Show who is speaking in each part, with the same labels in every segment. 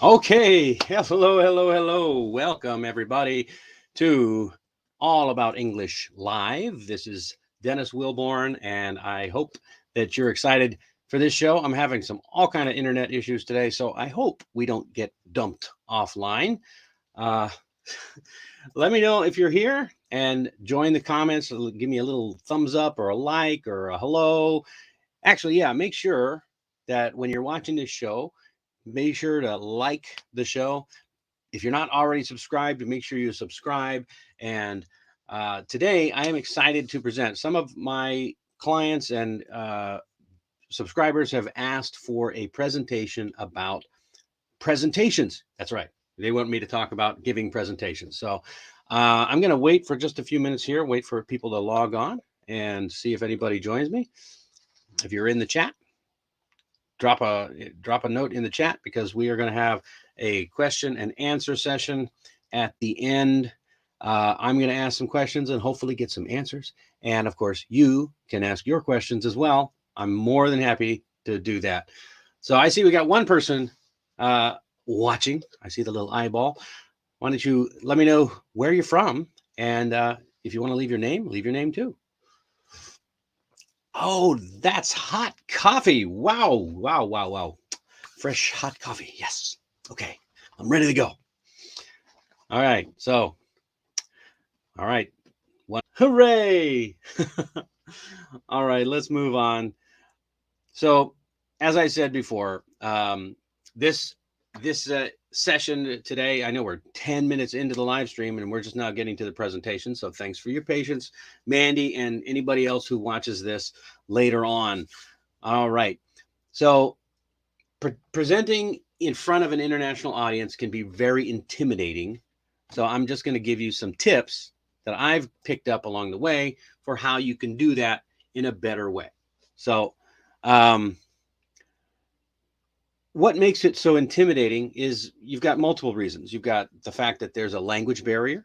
Speaker 1: Okay, hello, hello, hello. Welcome, everybody, to All About English Live. This is Dennis Wilborn, and I hope that you're excited for this show. I'm having some all kind of internet issues today, so I hope we don't get dumped offline. Uh, Let me know if you're here and join the comments. Give me a little thumbs up or a like or a hello. Actually, yeah, make sure that when you're watching this show, make sure to like the show. If you're not already subscribed, make sure you subscribe. And today, I am excited to present some of my clients and subscribers have asked for a presentation about presentations. That's right. They want me to talk about giving presentations. So I'm going to wait for just a few minutes here, wait for people to log on and see if anybody joins me. If you're in the chat, drop a note in the chat because we are going to have a question and answer session at the end. I'm going to ask some questions and hopefully get some answers. And of course, you can ask your questions as well. I'm more than happy to do that. So I see we got one person uh, watching. I see the little eyeball. Why don't you let me know where you're from? And if you want to leave your name too. Oh, that's hot coffee. Wow, wow, wow, wow. Fresh hot coffee. Yes. Okay. I'm ready to go. All right. So, all right. Hooray. All right. Let's move on. So, as I said before, this this session today, I know we're 10 minutes into the live stream and we're just now getting to the presentation. So, thanks for your patience, Mandy, and anybody else who watches this later on. All right. So, presenting in front of an international audience can be very intimidating. So I'm just going to give you some tips that I've picked up along the way for how you can do that in a better way. So, um, what makes it so intimidating is you've got multiple reasons. You've got the fact that there's a language barrier.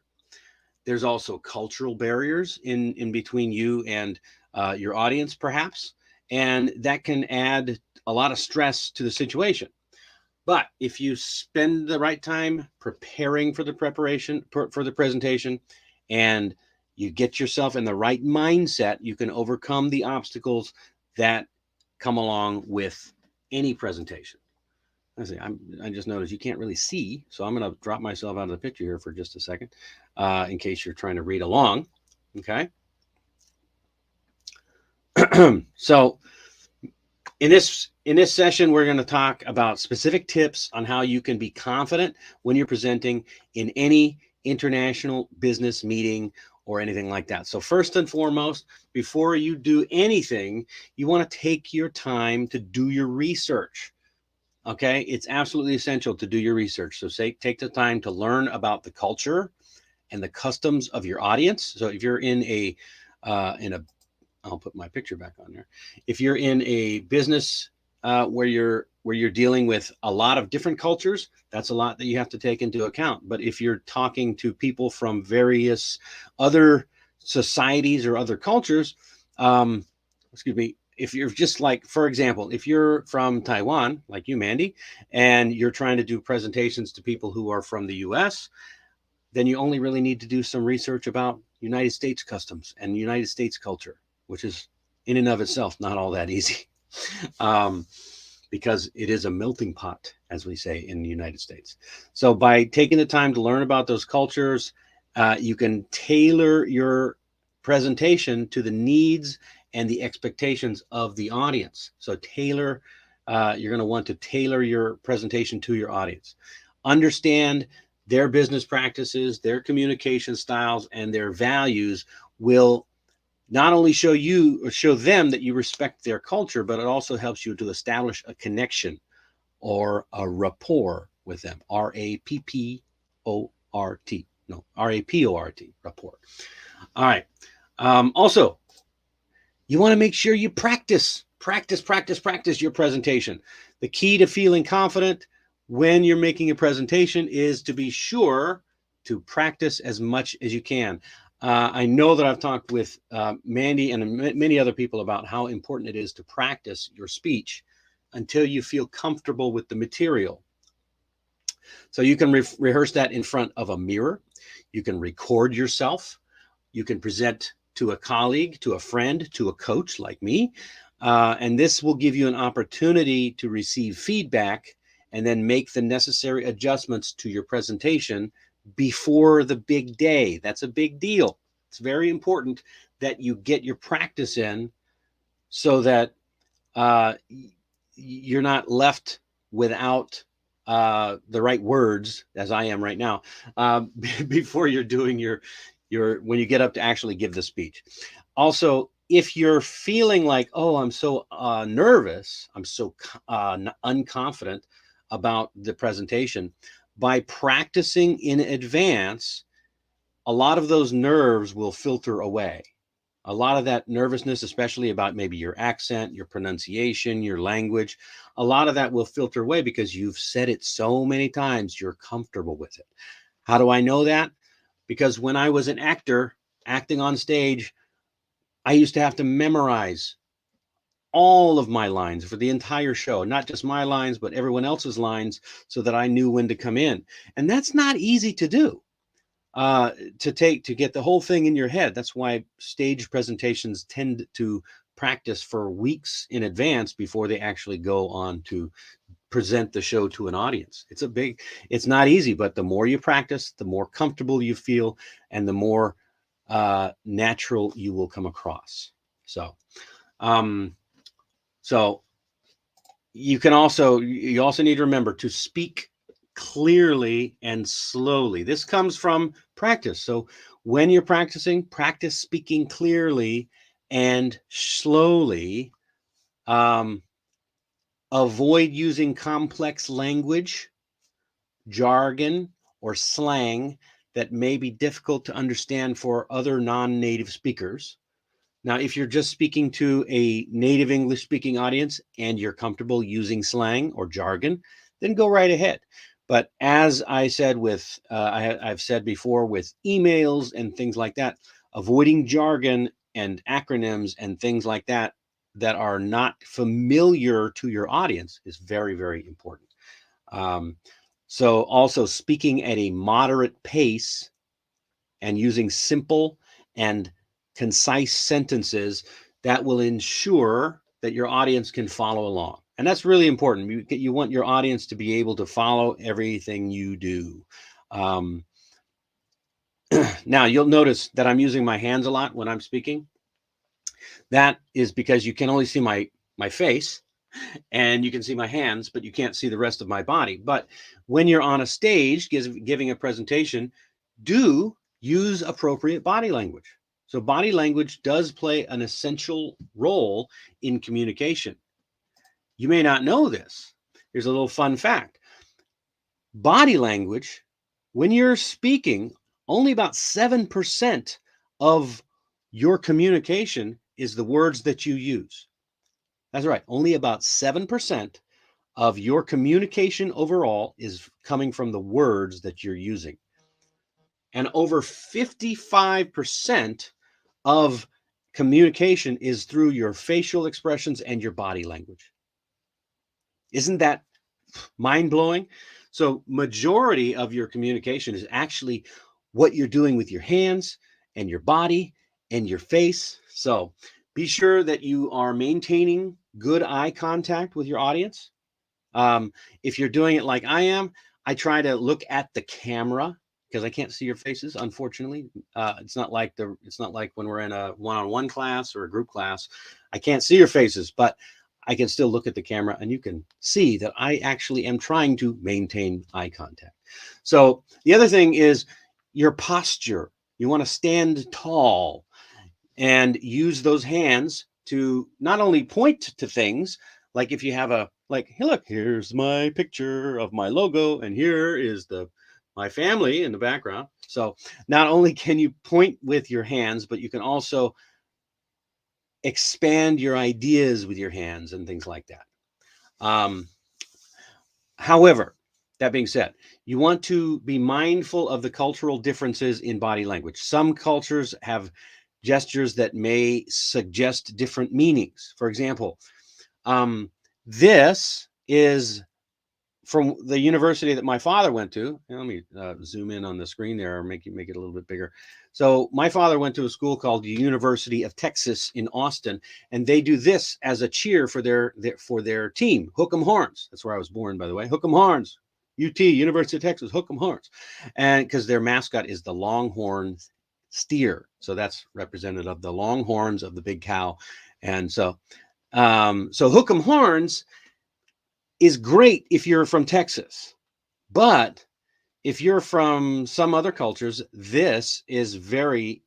Speaker 1: There's also cultural barriers in between you and your audience, perhaps, and that can add a lot of stress to the situation. But if you spend the right time preparing for the preparation for the presentation and you get yourself in the right mindset, you can overcome the obstacles that come along with any presentation. I just noticed you can't really see, so I'm going to drop myself out of the picture here for just a second, in case you're trying to read along. Okay. So in this session, we're going to talk about specific tips on how you can be confident when you're presenting in any international business meeting or anything like that. So first and foremost, before you do anything, you want to take your time to do your research. Okay, it's absolutely essential to do your research. So take the time to learn about the culture and the customs of your audience. So if you're in a I'll put my picture back on there. If you're in a business where you're dealing with a lot of different cultures, that's a lot that you have to take into account. But if you're talking to people from various other societies or other cultures, um, excuse me, if you're just like, for example, if you're from Taiwan, like you, Mandy, and you're trying to do presentations to people who are from the U.S., then you only really need to do some research about United States customs and United States culture, which is in and of itself not all that easy, um, because it is a melting pot, as we say in the United States. So by taking the time to learn about those cultures, you can tailor your presentation to the needs and the expectations of the audience. So you're going to want to tailor your presentation to your audience. Understand their business practices, their communication styles, and their values will not only show you or show them that you respect their culture, but it also helps you to establish a connection or a rapport with them. Rapport. No, Raport. Rapport. All right. Also, you want to make sure you practice your presentation. The key to feeling confident when you're making a presentation is to be sure to practice as much as you can. I know that I've talked with Mandy and many other people about how important it is to practice your speech until you feel comfortable with the material. So you can rehearse that in front of a mirror. You can record yourself. You can present to a colleague, to a friend, to a coach like me. And this will give you an opportunity to receive feedback and then make the necessary adjustments to your presentation before the big day. That's a big deal. It's very important that you get your practice in so that you're not left without the right words, as I am right now, before you're doing your when you get up to actually give the speech. Also, if you're feeling like, oh, I'm so nervous, I'm so unconfident about the presentation, by practicing in advance, a lot of those nerves will filter away. A lot of that nervousness, especially about maybe your accent, your pronunciation, your language, a lot of that will filter away because you've said it so many times, you're comfortable with it. How do I know that? Because when I was an actor acting on stage, I used to have to memorize all of my lines for the entire show, not just my lines, but everyone else's lines, so that I knew when to come in. And that's not easy to do, to get the whole thing in your head. That's why stage presentations tend to practice for weeks in advance before they actually go on to present the show to an audience. It's not easy, but the more you practice, the more comfortable you feel, and the more natural you will come across. So, so you also need to remember to speak clearly and slowly. This comes from practice. So when you're practicing, practice speaking clearly and slowly. Avoid using complex language, jargon, or slang that may be difficult to understand for other non-native speakers. Now, if you're just speaking to a native English speaking audience and you're comfortable using slang or jargon, then go right ahead. But as I said I've said before with emails and things like that, avoiding jargon and acronyms and things like that that are not familiar to your audience is very, very important. So also speaking at a moderate pace and using simple and concise sentences that will ensure that your audience can follow along. And that's really important. You want your audience to be able to follow everything you do. Now, you'll notice that I'm using my hands a lot when I'm speaking. That is because you can only see my face and you can see my hands, but you can't see the rest of my body. But when you're on a stage giving a presentation, do use appropriate body language. So body language does play an essential role in communication. You may not know this. Here's a little fun fact. Body language, when you're speaking, only about 7% of your communication is the words that you use. That's right. Only about 7% of your communication overall is coming from the words that you're using. And over 55% of communication is through your facial expressions and your body language. Isn't that mind-blowing? So majority of your communication is actually what you're doing with your hands and your body and your face. So be sure that you are maintaining good eye contact with your audience. If you're doing it like I am, I try to look at the camera because I can't see your faces, unfortunately. It's not like when we're in a one-on-one class or a group class. I can't see your faces, but I can still look at the camera and you can see that I actually am trying to maintain eye contact. So the other thing is your posture. You want to stand tall and my those hands to not only point to things, like if you have hey, look, here's my picture of my logo, and here is my family in the background. So not only can you point with your hands, but you can also expand your ideas with your hands and things like that. However, that being said, you want to be mindful of the cultural differences in body language. Some cultures have gestures that may suggest different meanings. For example, this is from the university that my father went to. Let me zoom in on the screen there, or make it a little bit bigger. So my father went to a school called the University of Texas in Austin, and they do this as a cheer for their team, Hook 'em Horns. That's where I was born, by the way. Hook 'em Horns, UT, University of Texas, Hook 'em Horns, and because their mascot is the Longhorn steer, so that's representative of the long horns of the big cow, and so Hook 'em Horns is great if you're from Texas, but if you're from some other cultures, this is very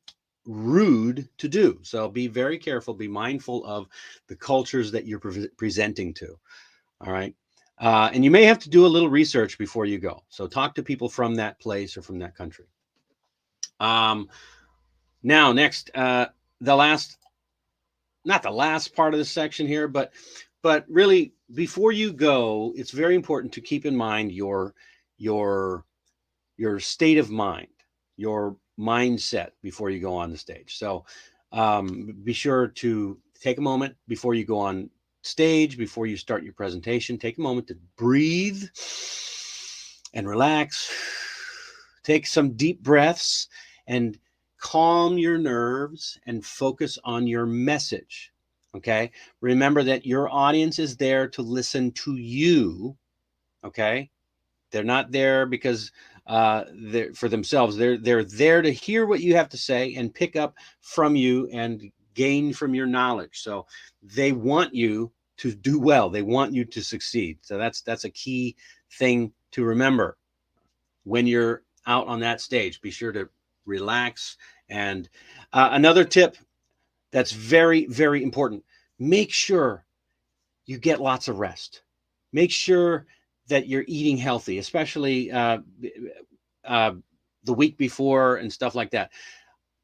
Speaker 1: rude to do. So be very careful, be mindful of the cultures that you're presenting to. All right. And you may have to do a little research before you go. So talk to people from that place or from that country. Now, next, not the last part of this section here, but really before you go, it's very important to keep in mind your state of mind, your mindset before you go on the stage. So be sure to take a moment before you go on stage, before you start your presentation. Take a moment to breathe and relax. Take some deep breaths and calm your nerves and focus on your message. Okay. Remember that your audience is there to listen to you. Okay. They're not there because for themselves. They're there to hear what you have to say and pick up from you and gain from your knowledge. So they want you to do well. They want you to succeed. So that's a key thing to remember when you're out on that stage. Be sure to relax. And another tip that's very, very important: make sure you get lots of rest. Make sure that you're eating healthy, especially the week before and stuff like that.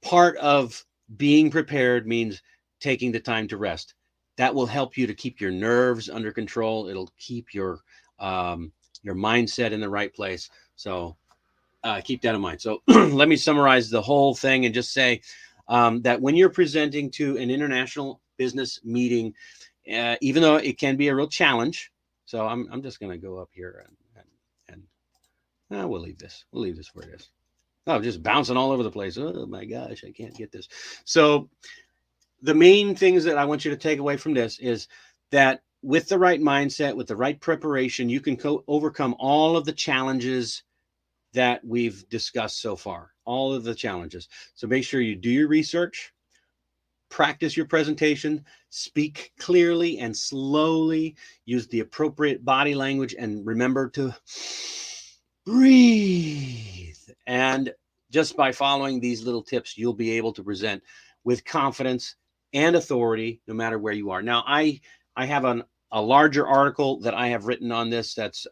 Speaker 1: Part of being prepared means taking the time to rest. That will help you to keep your nerves under control. It'll keep your mindset in the right place. So keep that in mind. So let me summarize the whole thing and just say that when you're presenting to an international business meeting, even though it can be a real challenge, so I'm just going to go up here and we'll leave this. We'll leave this where it is. Oh, just bouncing all over the place. Oh my gosh, I can't get this. So the main things that I want you to take away from this is that with the right mindset, with the right preparation, you can overcome all of the challenges that we've discussed so far, all of the challenges. So make sure you do your research, practice your presentation, speak clearly and slowly, use the appropriate body language, and remember to breathe. And just by following these little tips, you'll be able to present with confidence and authority no matter where you are. Now, I have a larger article that I have written on this that's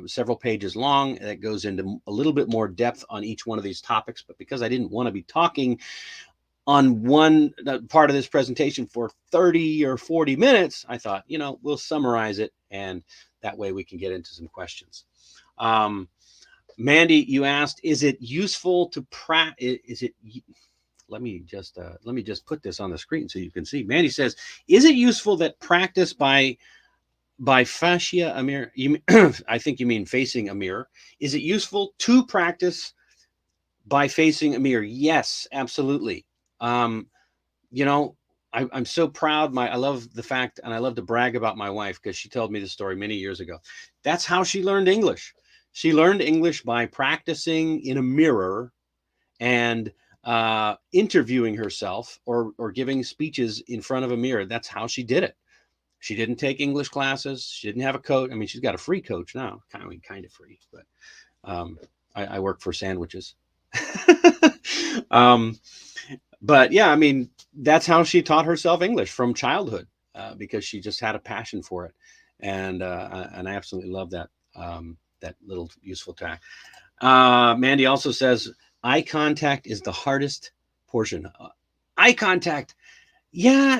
Speaker 1: several pages long that goes into a little bit more depth on each one of these topics. But because I didn't want to be talking on one part of this presentation for 30 or 40 minutes, I thought, we'll summarize it, and that way we can get into some questions. Mandy, you asked, is it useful to let me just put this on the screen so you can see. Mandy says, is it useful that practice by fascia a mirror? I think you mean facing a mirror. Is it useful to practice by facing a mirror? Yes, absolutely. I'm so proud. I love the fact, and I love to brag about my wife because she told me the story many years ago. That's how she learned English. She learned English by practicing in a mirror and interviewing herself or giving speeches in front of a mirror. That's how she did it. She didn't take English classes. She didn't have a coach. I mean, she's got a free coach now, kind of free, but I work for sandwiches. But yeah, I mean, that's how she taught herself English from childhood because she just had a passion for it. And I absolutely love that, that little useful tack. Mandy also says, eye contact is the hardest portion. Eye contact. Yeah,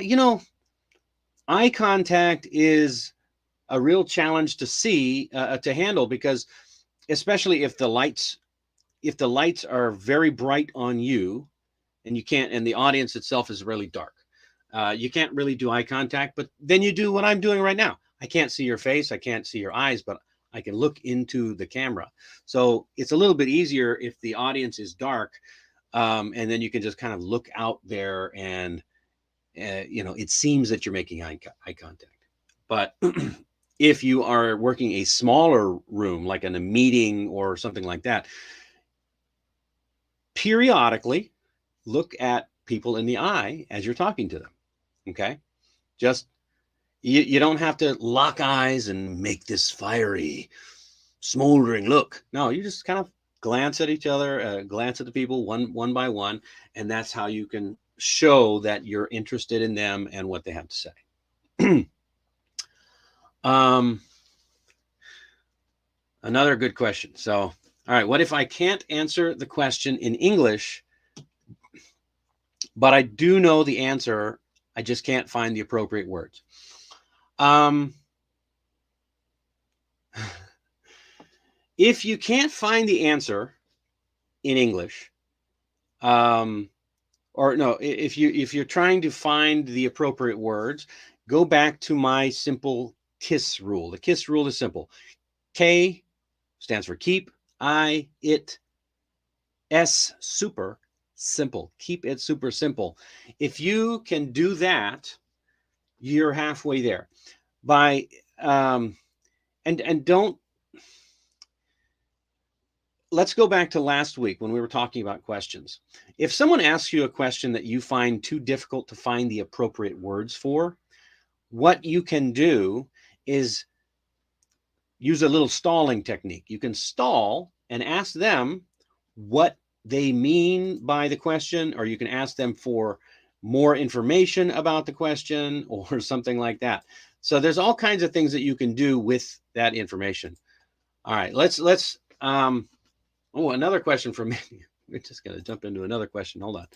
Speaker 1: eye contact is a real challenge to see, to handle, because especially if the lights are very bright on you and and the audience itself is really dark, you can't really do eye contact. But then you do what I'm doing right now. I can't see your face, I can't see your eyes, but I can look into the camera. So it's a little bit easier if the audience is dark, and then you can just kind of look out there, and it seems that you're making eye contact. But if you are working a smaller room, like in a meeting or something like that, periodically look at people in the eye as you're talking to them. Okay. Just, you don't have to lock eyes and make this fiery, smoldering look. No, you just kind of glance at each other, glance at the people one by one, and that's how you can show that you're interested in them and what they have to say. Another good question. So, all right, what if I can't answer the question in English, but I do know the answer? I just can't find the appropriate words. If you can't find the answer in English, or no, if you're trying to find the appropriate words, go back to my simple KISS rule. The KISS rule is simple. K stands for keep, I, it, S, super simple. Keep it super simple. If you can do that, you're halfway there. By and don't, let's go back to last week when we were talking about questions. If someone asks you a question that you find too difficult to find the appropriate words for, what you can do is use a little stalling technique. You can stall and ask them what they mean by the question, or you can ask them for more information about the question or something like that. So there's all kinds of things that you can do with that information. All right, let's another question from Mandy. We're just going to jump into another question. Hold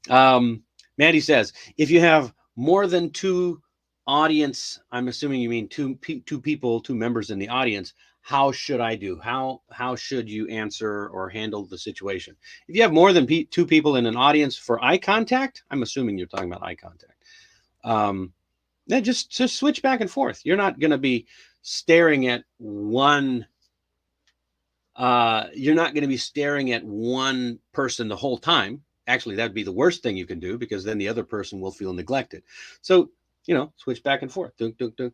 Speaker 1: on. Mandy says, if you have more than two audience, I'm assuming you mean two people, two members in the audience, how should I do? How should you answer or handle the situation? If you have more than two people in an audience for eye contact, I'm assuming you're talking about eye contact. Then just switch back and forth. You're not going to be staring at one. You're not going to be staring at one person the whole time. Actually, that'd be the worst thing you can do, because then the other person will feel neglected. So, switch back and forth. It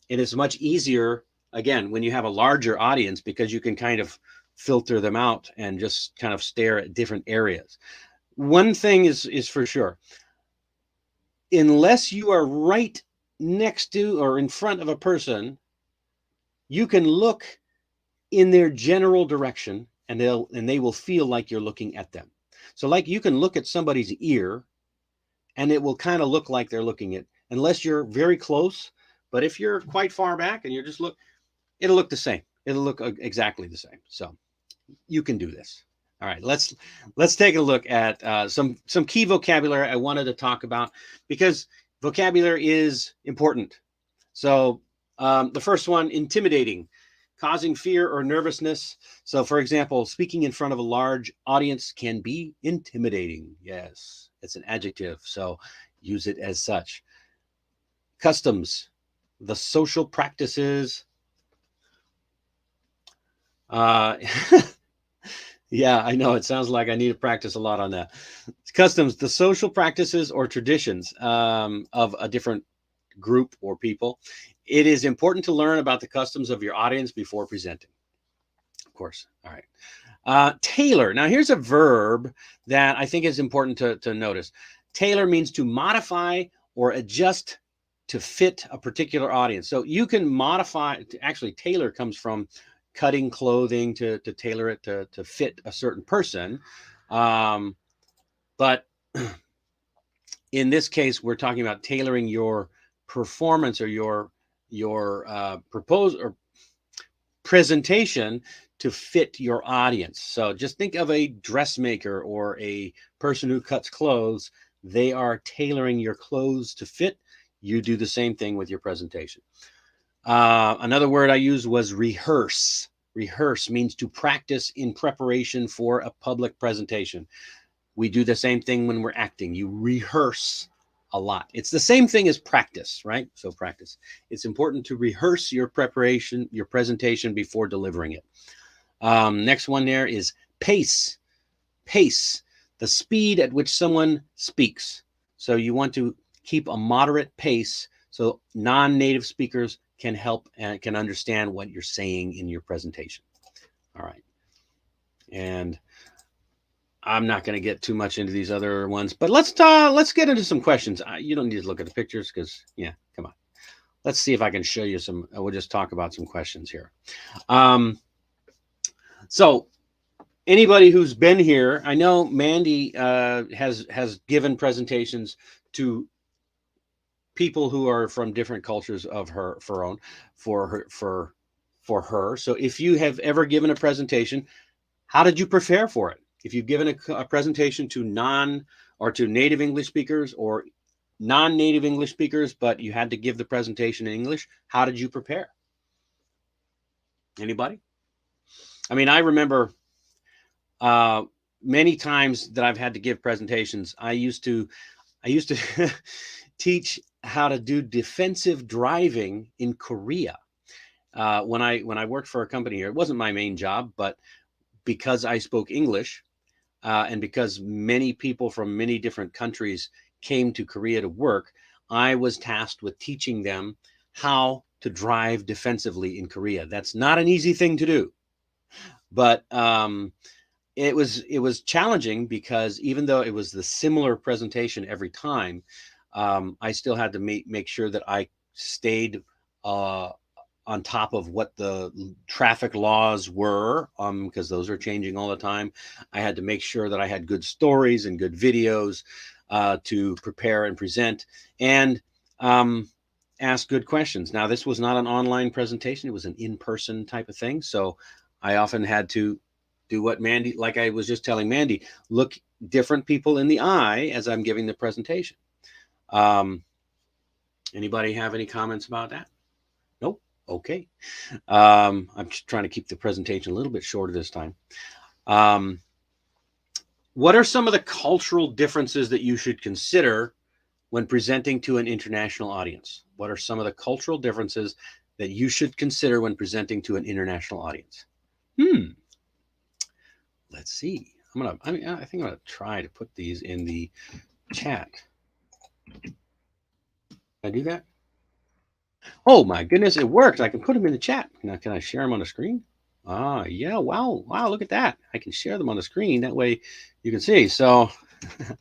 Speaker 1: is much easier, again, when you have a larger audience, because you can kind of filter them out and just kind of stare at different areas. One thing is for sure, unless you are right next to or in front of a person, you can look in their general direction, and they will feel like you're looking at them. So like, you can look at somebody's ear and it will kind of look like they're looking at, unless you're very close. But if you're quite far back and you're just it'll look the same. It'll look exactly the same. So you can do this. All right, let's take a look at some key vocabulary I wanted to talk about, because vocabulary is important. So the first one, intimidating, causing fear or nervousness. So, for example, speaking in front of a large audience can be intimidating. Yes, it's an adjective, so use it as such. Customs, the social practices. Yeah, I know, it sounds like I need to practice a lot on that. Customs, the social practices or traditions of a different group or people. It is important to learn about the customs of your audience before presenting. Of course. All right. Tailor. Now, here's a verb that I think is important to notice. Tailor means to modify or adjust to fit a particular audience. So you can modify, actually, tailor comes from cutting clothing to tailor it to fit a certain person. But in this case, we're talking about tailoring your performance or your propose or presentation to fit your audience. So just think of a dressmaker or a person who cuts clothes. They are tailoring your clothes to fit. You do the same thing with your presentation. Another word I used was rehearse. Rehearse means to practice in preparation for a public presentation. We do the same thing when we're acting. You rehearse a lot. It's the same thing as practice, right? So practice. It's important to rehearse your preparation, your presentation before delivering it. Next one there is pace. Pace, the speed at which someone speaks. So you want to keep a moderate pace so non-native speakers can help and can understand what you're saying in your presentation. All right. And I'm not going to get too much into these other ones, but let's get into some questions. You don't need to look at the pictures because, yeah, come on. Let's see if I can show you some. We'll just talk about some questions here. So anybody who's been here, I know Mandy has given presentations to people who are from different cultures of her for her. So if you have ever given a presentation, how did you prepare for it? If you've given a presentation to native English speakers or non-native English speakers, but you had to give the presentation in English, how did you prepare? Anybody? I mean, I remember many times that I've had to give presentations. I used to teach how to do defensive driving in Korea. When I worked for a company here, it wasn't my main job, but because I spoke English, and because many people from many different countries came to Korea to work, I was tasked with teaching them how to drive defensively in Korea. That's not an easy thing to do, but it was challenging because even though it was the similar presentation every time, I still had to make sure that I stayed on top of what the traffic laws were, because those are changing all the time. I had to make sure that I had good stories and good videos to prepare and present, and ask good questions. Now, this was not an online presentation. It was an in-person type of thing. So I often had to do what Mandy, like I was just telling Mandy, look different people in the eye as I'm giving the presentation. Anybody have any comments about that? Nope. Okay. I'm just trying to keep the presentation a little bit shorter this time. What are some of the cultural differences that you should consider when presenting to an international audience? What are some of the cultural differences that you should consider when presenting to an international audience? Let's see. I think I'm gonna try to put these in the chat. Can I do that? Oh my goodness, it worked. I can put them in the chat. Now, can I share them on the screen? Ah, yeah. Wow. Wow. Look at that. I can share them on the screen. That way you can see. So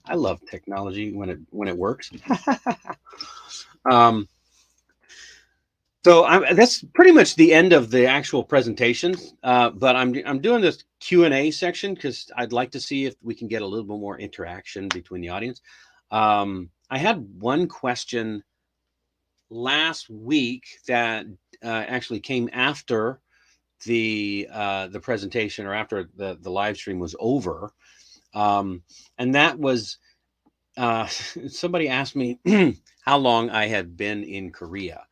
Speaker 1: I love technology when it works. So that's pretty much the end of the actual presentation. But I'm doing this Q&A section because I'd like to see if we can get a little bit more interaction between the audience. I had one question last week that actually came after the presentation, or after the live stream was over, and that was somebody asked me how long I had been in Korea.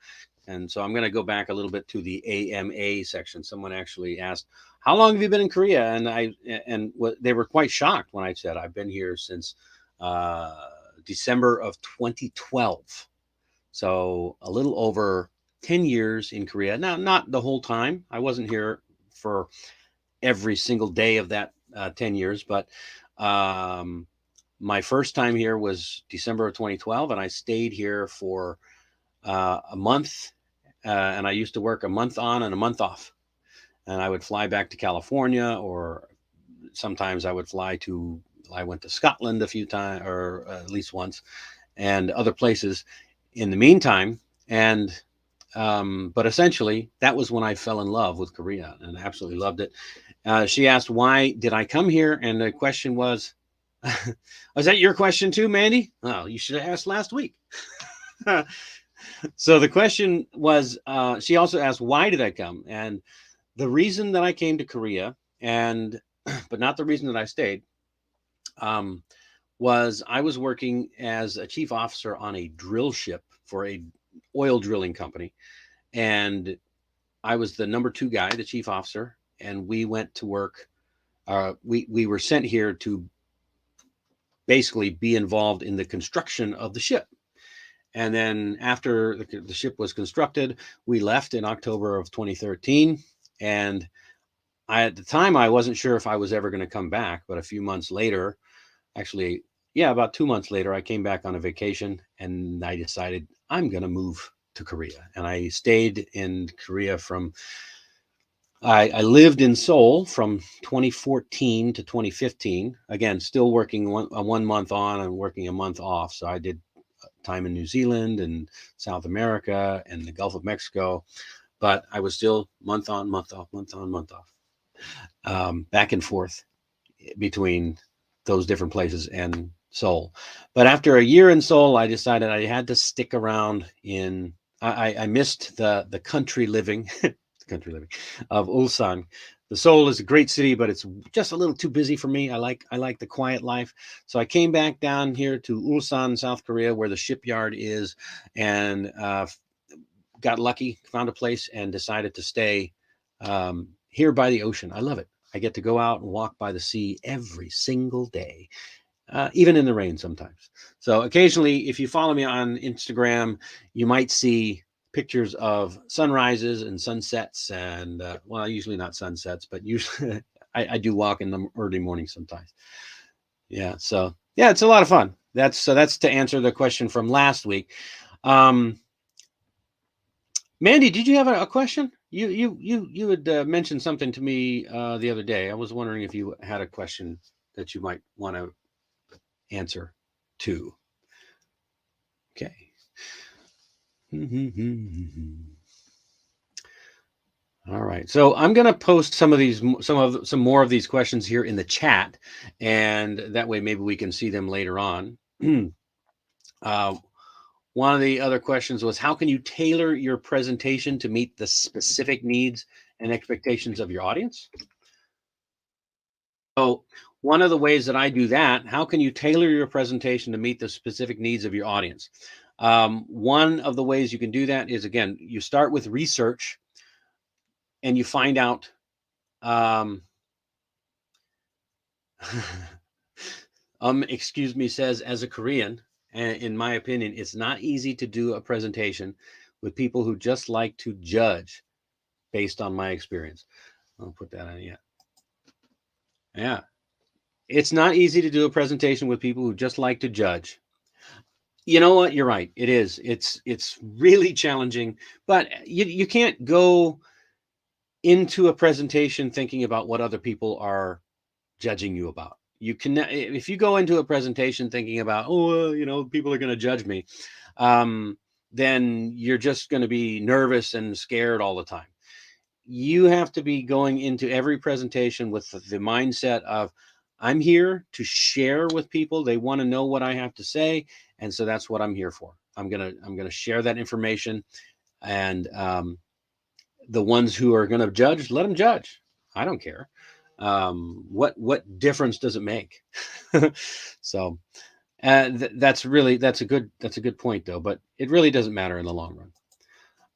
Speaker 1: And so I'm going to go back a little bit to the AMA section. Someone actually asked, how long have you been in Korea? And they were quite shocked when I said I've been here since December of 2012. So a little over 10 years in Korea. Now, not the whole time. I wasn't here for every single day of that 10 years, but my first time here was December of 2012, and I stayed here for a month, and I used to work a month on and a month off. And I would fly back to California, or sometimes I went to Scotland a few times, or at least once, and other places in the meantime. And but essentially, that was when I fell in love with Korea and absolutely loved it. She asked, why did I come here? And the question was, was that your question too, Mandy? Oh, you should have asked last week. So the question was, she also asked, why did I come? And the reason that I came to Korea, but not the reason that I stayed, was I was working as a chief officer on a drill ship for a oil drilling company. And I was the number 2 guy, the chief officer, and we went to work. We were sent here to basically be involved in the construction of the ship. And then after the ship was constructed, we left in October of 2013. And at the time, I wasn't sure if I was ever going to come back, but a few months later, actually, yeah, about 2 months later, I came back on a vacation and I decided I'm going to move to Korea. And I stayed in Korea I lived in Seoul from 2014 to 2015. Again, still working 1 month on and working a month off. So I did time in New Zealand and South America and the Gulf of Mexico, but I was still month on, month off, month on, month off, back and forth between those different places and Seoul. But after a year in Seoul, I decided I had to stick around in. I missed the country living, the country living of Ulsan. The Seoul is a great city, but it's just a little too busy for me. I like the quiet life, so I came back down here to Ulsan, South Korea, where the shipyard is, and got lucky, found a place, and decided to stay here by the ocean. I love it. I get to go out and walk by the sea every single day, even in the rain sometimes. So occasionally, if you follow me on Instagram, you might see pictures of sunrises and sunsets, and well, usually not sunsets, but usually I do walk in the early morning sometimes. Yeah, so yeah, it's a lot of fun. That's to answer the question from last week. Mandy, did you have a question? You had mentioned something to me the other day. I was wondering if you had a question that you might want to answer to. Okay. All right. So I'm going to post some more of these questions here in the chat, and that way maybe we can see them later on. One of the other questions was, how can you tailor your presentation to meet the specific needs and expectations of your audience? So one of the ways that I do that, how can you tailor your presentation to meet the specific needs of your audience? One of the ways you can do that is, again, you start with research and you find out. Excuse me, says, as a Korean, in my opinion, it's not easy to do a presentation with people who just like to judge based on my experience. I'll put that on. Yeah. It's not easy to do a presentation with people who just like to judge. You know what? You're right. It is. It's really challenging, but you can't go into a presentation thinking about what other people are judging you about. You can, if you go into a presentation thinking about, people are going to judge me, then you're just going to be nervous and scared all the time. You have to be going into every presentation with the mindset of, I'm here to share with people. They want to know what I have to say, and so that's what I'm here for. I'm gonna share that information, and the ones who are going to judge, let them judge. I don't care. What difference does it make? So that's a good point, though. But it really doesn't matter in the long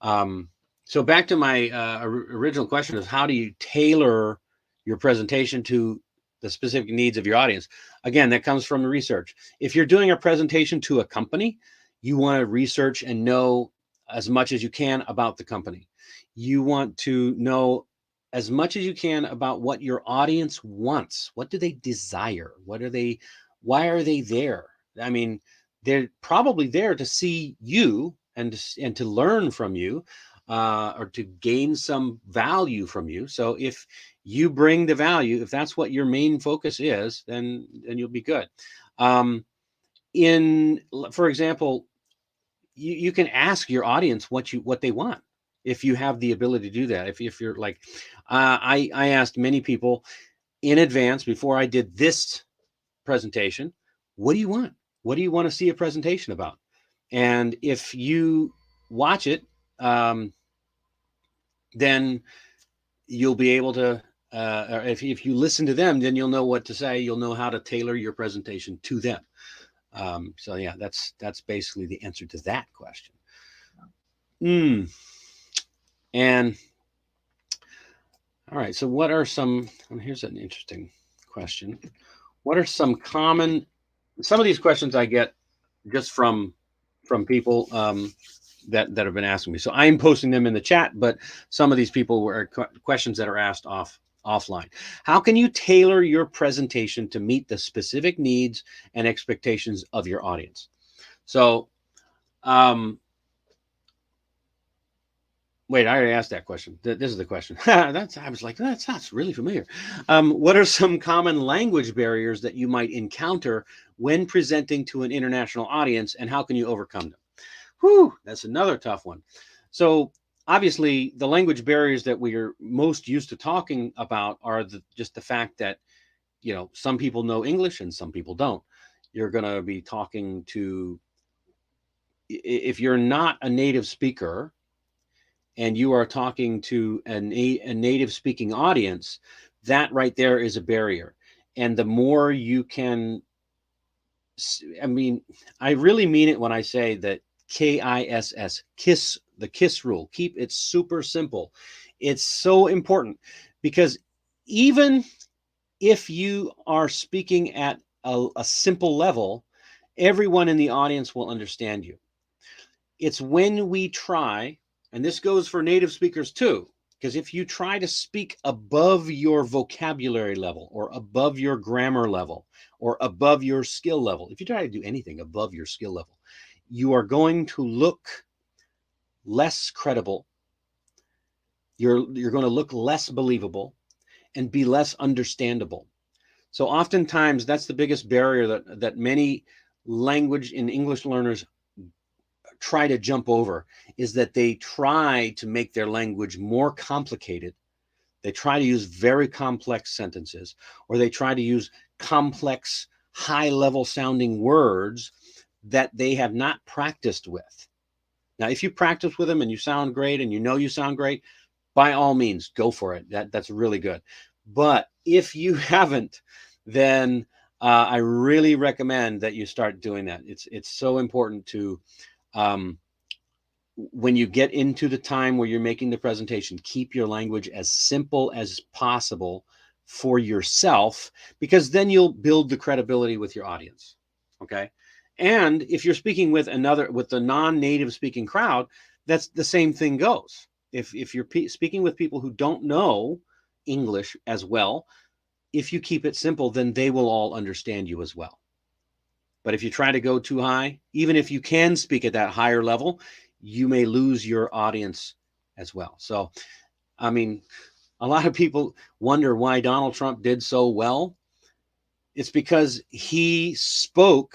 Speaker 1: run. So back to my original question is, how do you tailor your presentation to the specific needs of your audience? Again, that comes from the research. If you're doing a presentation to a company, you want to research and know as much as you can about the company. You want to know as much as you can about what your audience wants. What do they desire? Why are they there? I mean, they're probably there to see you and to learn from you, or to gain some value from you. So if you bring the value, if that's what your main focus is, then you'll be good. For example, you can ask your audience what they want, if you have the ability to do that. If you're like, I asked many people in advance before I did this presentation, what do you want? What do you want to see a presentation about? And if you watch it, then you'll be able to, or if you listen to them, then you'll know what to say. You'll know how to tailor your presentation to them. So yeah, that's basically the answer to that question. And all right, so what are some, here's an interesting question. What are some of these questions I get just from from people that have been asking me. So I'm posting them in the chat, but some of these people were questions that are asked offline. How can you tailor your presentation to meet the specific needs and expectations of your audience? So, wait, I already asked that question. This is the question. I was like, that sounds really familiar. What are some common language barriers that you might encounter when presenting to an international audience, and how can you overcome them? Whew, that's another tough one. So obviously, the language barriers that we are most used to talking about are just the fact that, some people know English and some people don't. You're going to be talking to, if you're not a native speaker and you are talking to a native speaking audience, that right there is a barrier. And the more you can, I mean, I really mean it when I say that KISS, the KISS rule. Keep it super simple. It's so important because even if you are speaking at a simple level, everyone in the audience will understand you. It's when we try, and this goes for native speakers too, because if you try to speak above your vocabulary level or above your grammar level or above your skill level, if you try to do anything above your skill level, you are going to look less credible. You're going to look less believable and be less understandable. So oftentimes that's the biggest barrier that many language and English learners try to jump over, is that they try to make their language more complicated. They try to use very complex sentences, or they try to use complex, high level sounding words that they have not practiced with. Now, if you practice with them and you sound great and you sound great, by all means, go for it. That's really good. But if you haven't, then I really recommend that you start doing that. It's so important to, when you get into the time where you're making the presentation, keep your language as simple as possible for yourself, because then you'll build the credibility with your audience. Okay. And if you're speaking with the non-native speaking crowd, that's the same thing goes. If you're speaking with people who don't know English as well, if you keep it simple, then they will all understand you as well. But if you try to go too high, even if you can speak at that higher level, you may lose your audience as well. So, I mean, a lot of people wonder why Donald Trump did so well. It's because he spoke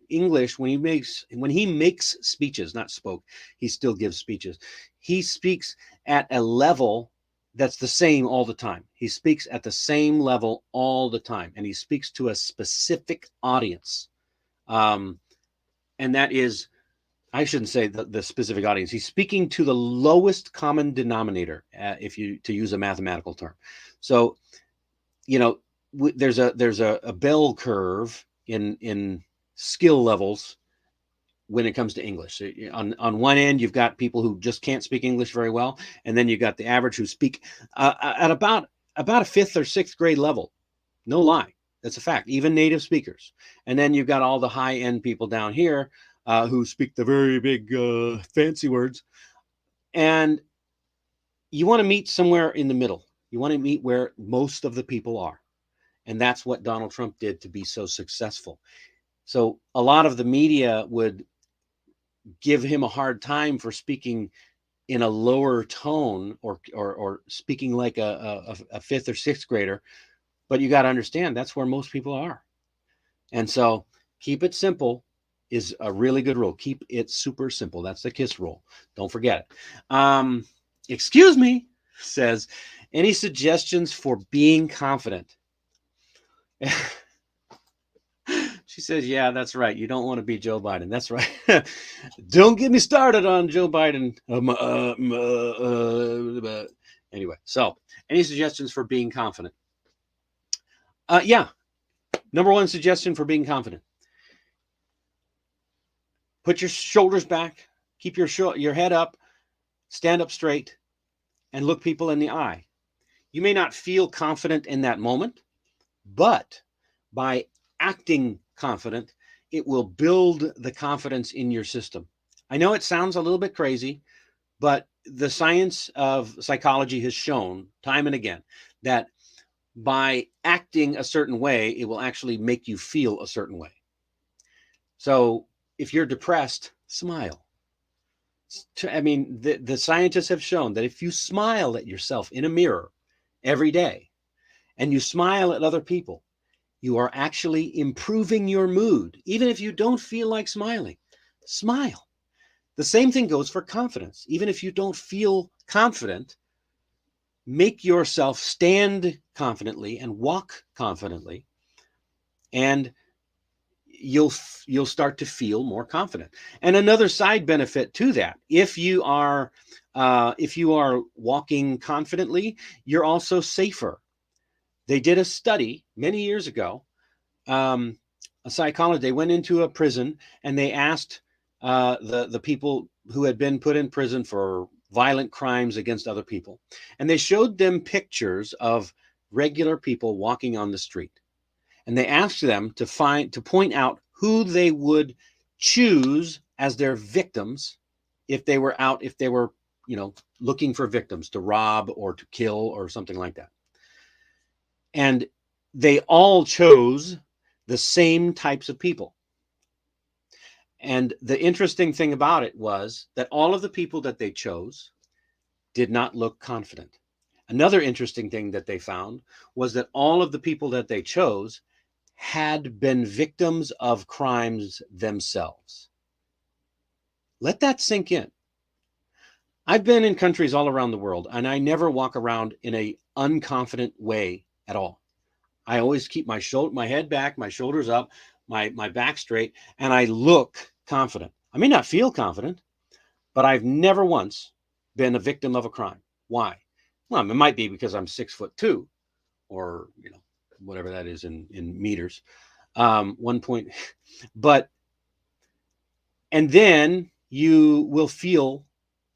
Speaker 1: English when he makes speeches, not spoke. He still gives speeches. He speaks at a level that's the same all the time. He speaks at the same level all the time, and he speaks to a specific audience. And that is, I shouldn't say the specific audience. He's speaking to the lowest common denominator, to use a mathematical term. So, there's a bell curve in skill levels when it comes to English. So on one end, you've got people who just can't speak English very well, and then you've got the average who speak at about a fifth or sixth grade level. No lie, that's a fact. Even native speakers, and then you've got all the high end people down here who speak the very big fancy words, and you want to meet somewhere in the middle. You want to meet where most of the people are. And that's what Donald Trump did to be so successful. So a lot of the media would give him a hard time for speaking in a lower tone or speaking like a fifth or sixth grader. But you got to understand, that's where most people are. And so keep it simple is a really good rule. Keep it super simple. That's the KISS rule. Don't forget it. Excuse me, says, any suggestions for being confident? She says, yeah, that's right. You don't want to be Joe Biden. That's right. Don't get me started on Joe Biden. Anyway, so any suggestions for being confident? Yeah. Number one suggestion for being confident. Put your shoulders back. Keep your head up. Stand up straight and look people in the eye. You may not feel confident in that moment, but by acting confident, it will build the confidence in your system. I know it sounds a little bit crazy, but the science of psychology has shown time and again that by acting a certain way, it will actually make you feel a certain way. So if you're depressed, smile. I mean, the scientists have shown that if you smile at yourself in a mirror every day and you smile at other people, you are actually improving your mood. Even if you don't feel like smiling, smile. The same thing goes for confidence. Even if you don't feel confident, make yourself stand confidently and walk confidently, and you'll start to feel more confident. And another side benefit to that, if you are walking confidently, you're also safer. They did a study many years ago. A psychologist, they went into a prison and they asked the people who had been put in prison for violent crimes against other people, and they showed them pictures of regular people walking on the street, and they asked them to point out who they would choose as their victims if they were looking for victims to rob or to kill or something like that. And they all chose the same types of people. And the interesting thing about it was that all of the people that they chose did not look confident. Another interesting thing that they found was that all of the people that they chose had been victims of crimes themselves. Let that sink in. I've been in countries all around the world, and I never walk around in a unconfident way at all. I always keep my head back, my shoulders up, my back straight, and I look confident. I may not feel confident, but I've never once been a victim of a crime. Why? Well, it might be because I'm 6'2", or whatever that is in meters. 1 point, but and then you will feel.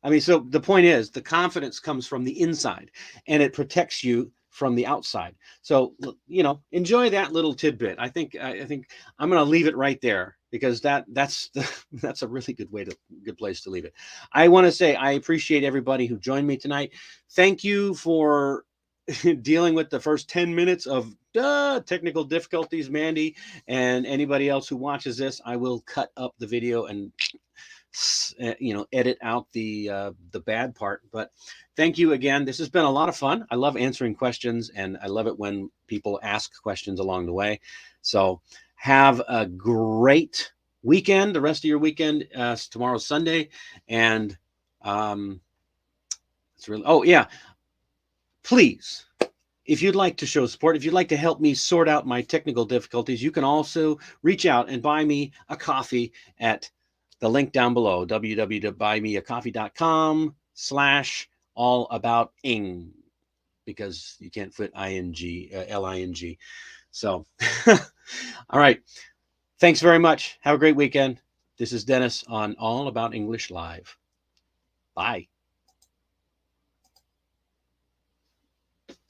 Speaker 1: I mean, so the point is, the confidence comes from the inside, and it protects you from the outside. So enjoy that little tidbit. I think I'm going to leave it right there, because that's a really good place to leave it. I want to say I appreciate everybody who joined me tonight. Thank you for dealing with the first 10 minutes of technical difficulties, Mandy, and anybody else who watches this. I will cut up the video and edit out the bad part. But thank you again. This has been a lot of fun. I love answering questions, and I love it when people ask questions along the way. So have a great weekend, the rest of your weekend. Tomorrow's Sunday, and it's really, oh yeah, please, if you'd like to show support, if you'd like to help me sort out my technical difficulties, you can also reach out and buy me a coffee at the link down below, www.buymeacoffee.com/allabouting, because you can't put ling. So, all right. Thanks very much. Have a great weekend. This is Dennis on All About English Live. Bye.